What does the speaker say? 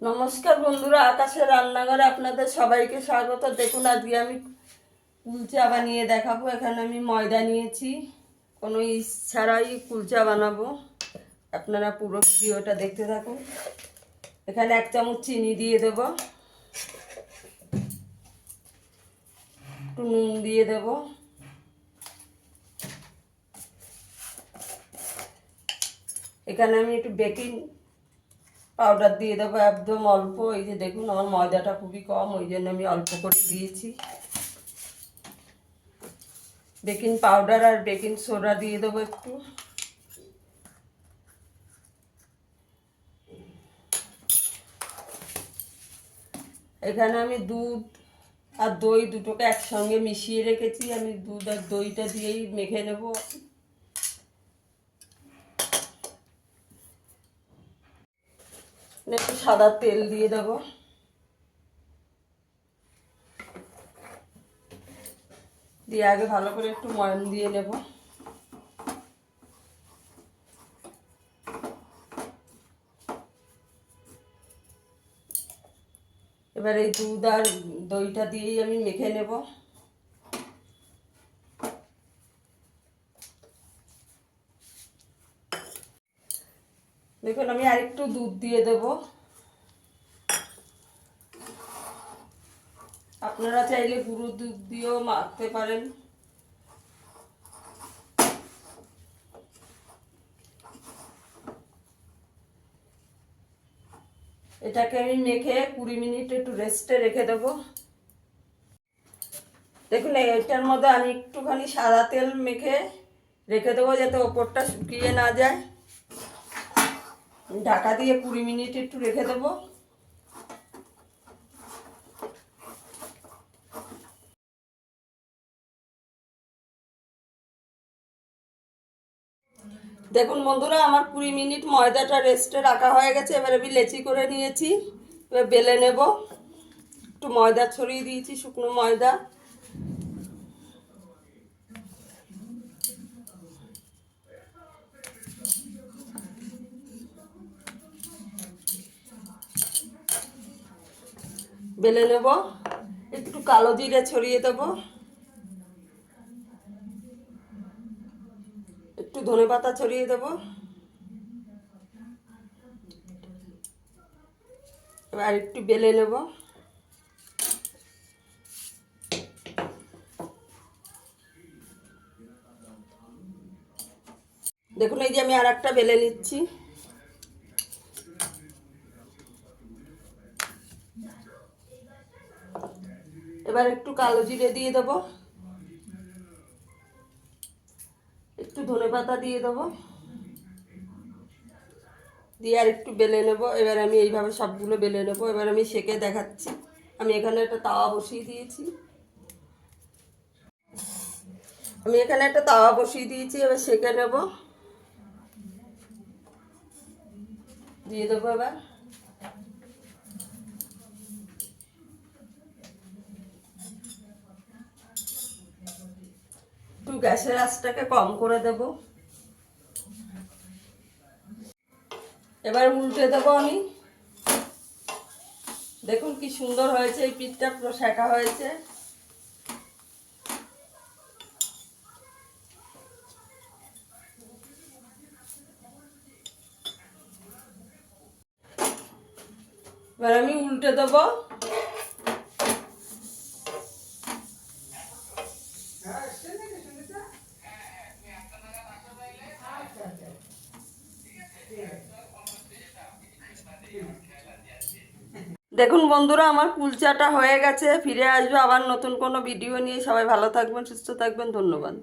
নমস্কার বন্ধুরা, আকাশের রান্নাঘরে আপনাদের সবাইকে স্বাগত। দেখুন আজকে আমি কুলচা বানিয়ে দেখাবো। এখানে আমি ময়দা নিয়েছি, কোনো ইস্ট ছাড়াই কুলচা বানাবো। আপনারা পুরো ভিডিওটা দেখতে থাকুন। এখানে 1 চামচ চিনি দিয়ে দেব, একটু নুন দিয়ে দেব, এখানে আমি একটু বেকিং পাউডার দিয়ে দেবো, একদম অল্প। এই যে দেখুন আমার ময়দাটা খুবই কম, ওই জন্য আমি অল্প করে দিয়েছি। বেকিং পাউডার আর বেকিং সোডা দিয়ে দেবো একটু। এখানে আমি দুধ আর দই দুটোকে একসঙ্গে মিশিয়ে রেখেছি। আমি দুধ আর দইটা দিয়েই মেখে নেব। একটু সাদা তেল দিয়ে দেবো, দিয়ে আগে ভালো করে একটু ময়ান দিয়ে নেব। এবার এই দুধ আর দইটা দিয়েই আমি মেখে নেব। দেখুন আমি আরেকটু দুধ দিয়ে দেব। আপনারা চাইলে গুঁড়ো দুধ দিয়েও মাখতে পারেন। এটাকে আমি মেখে 20 মিনিট একটু রেস্টে রেখে দেবো। দেখুন এটার মধ্যে আমি একটুখানি সাদা তেল মেখে রেখে দেবো, যাতে ওপরটা শুকিয়ে না যায়। ঢাকা দিয়ে 20 মিনিট একটু রেখে দেবো। দেখুন বন্ধুরা, আমার 20 মিনিট ময়দাটা রেস্টে রাখা হয়ে গেছে। এবার আমি লেচি করে নিয়েছি, এবার বেলে নেব। একটু ময়দা ছড়িয়ে দিয়েছি, শুকনো ময়দা। বেলে নেব, একটু কালো জিরে ছড়িয়ে দেব, একটু ধনেপাতা ছড়িয়ে দেব। এবার একটু বেলে নেব। দেখুন এই যে আমি আর একটা বেলে নিচ্ছি। এবার একটু কালো জিরে দিয়ে দেব, একটু ধনেপাতা দিয়ে দেব, দিয়ে আর একটু বেলে নেব। এবার আমি এইভাবে সবগুলো বেলে নেব। এবার আমি সেঁকে দেখাচ্ছি। আমি এখানে একটা তাওয়া বসিয়ে দিয়েছি। এবার সেঁকে নেব। দিয়ে দেবো এবার। একটু গ্যাসের আঁচটাকে কম করে দেব। এবার উল্টে দেবো আমি। দেখুন কি সুন্দর হয়েছে, এই পিঠটা পুরো সেঁকা হয়েছে। এবার আমি উল্টে দেবো। দেখুন বন্ধুরা, আমার কুলচাটা হয়ে গেছে। ফিরে আসবো আবার নতুন কোনো ভিডিও নিয়ে। সবাই ভালো থাকবেন, সুস্থ থাকবেন। ধন্যবাদ।